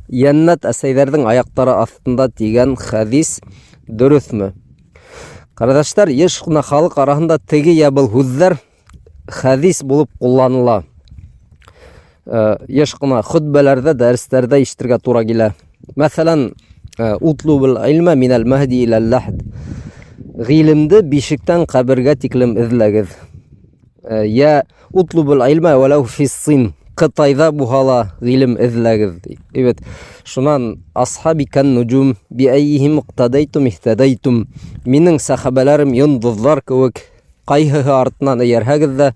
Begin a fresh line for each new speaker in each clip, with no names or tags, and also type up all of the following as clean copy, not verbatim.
Яннат әсәйҙәрҙең аяҡтары аҫтында тигән хәҙис дөрөҫмө? Ҡарҙаштар, йыш ҡына халыҡ араһында теге йә был һүҙҙәр хәҙис булып ҡулланыла. Йыш ҡына хутбәләрҙә, дәрестәрҙә ишетергә тура килә. Мәҫәлән, утлубул илма минәл мәһди иләл ләхд. Ғилемде бишектән ҡәбергә тиклем эҙләгеҙ. Йә утлубул илма вәләү фис-Син. Ҡытайҙа буһа ла ғилем эҙләгеҙ. Evet, шунан асхаби кән нуджум биәйһим иқтадайтум ихтадайтум. Минең сәхәбәләрем йондоҙҙар кеүек, ҡайһыһы артынан эйәрһәгеҙ ҙә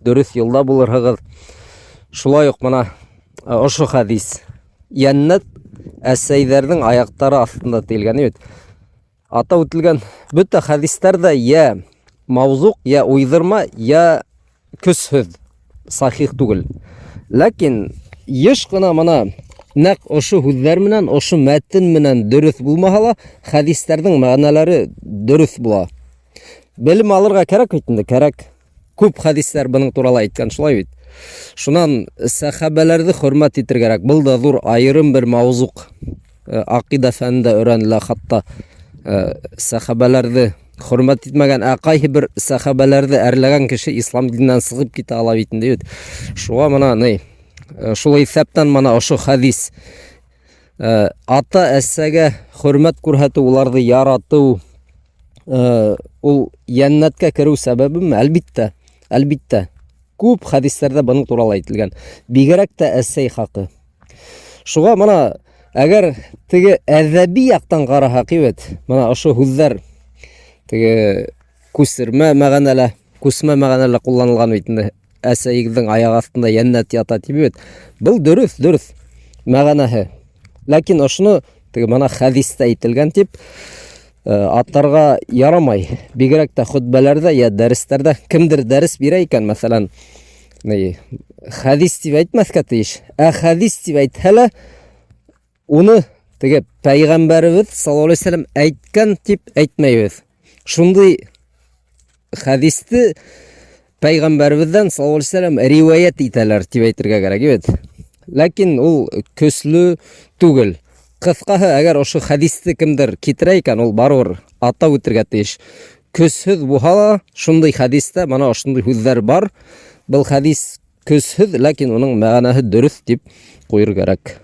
дөрөҫ юлда булырһығыҙ. Шулай уҡ мына ошо хәҙис. Йәннәт әсәйҙәрҙең аяҡтары аҫтында тейелгән. Ата үтелгән бөтә хәҙистәрҙә йә маузуҡ, йә уйҙырма, йә көсһөҙ, сахих түгел. Ләкин йыш ҡына мына нәҡ ошо һүҙҙәр менән, ошо мәтен менән дөрөҫ булмаһа ла, хәҙистәрҙең мәғәнәләре дөрөҫ була. Белем алырға кәрәк бит инде, кәрәк. Күп хәҙистәр бының турала әйткән, шулай бит. Шунан сәхәбәләрҙе хөрмәт итергәрәк. Был да ҙур айырым бер маузуҡ. Аҡида фәнендә өйрәнелә, хатта сәхәбәләрҙе хөрмәт итмәгән, ҡайһы бер сәхәбәләрҙе әрләгән кеше ислам диненән сығып китә ала бит инде. Шуға мына шул иҫәптән мына ошо хәҙис. Ата әсәгә хөрмәт күрһәтеү, уларҙы яратыу, ул йәннәткә кереү сәбәбеме? Әлбиттә, әлбиттә. Күп хәҙистәрҙә бының турала әйтелгән. Бигерәк тә әсәй хаҡы. Шуға мына әгәр теге әҙәби яҡтан ҡараһаҡ, мына ошо һүҙҙәр теге күсермә мәғәнәлә, күсмә мәғәнәлә ҡулланылған бит инде. Әсәйегеҙҙең аяҡ аҫтында йәннәт ята тип. Был дөрөҫ, дөрөҫ мәғәнәһе. Ләкин ошоно теге мына хәҙистә әйтелгән тип аттарға ярамай. Бигерәк тә хутбәләрҙә, йә дәрестәрҙә кемдер дәрес бирә икән, мәҫәлән, хәҙис тип әйтмәҫкә тейеш. Хәҙис тип әйтһә лә, уны теге пәйғәмбәребеҙ саллаллаху алейхи ва саллям әйткән тип әйтмәйбеҙ. Шундай хәҙисте пәйғәмбәребеҙҙән саллаллаху алейхи ва саллям риүәйәт итәләр тип әйтергә кәрәк. Ләкин ул көслө түгел. Ҡыҫҡаһы, әгәр ошо хәҙисте кемдер китерә икән, ул барыбер атап үтергә тейеш. Көсһөҙ буһа ла, шундай хәдистә мана ошондай һүҙҙәр бар. Был хәдис көсһөҙ, ләкин уның мәғәнәһе дөрөҫ дип ҡуйыр кәрәк.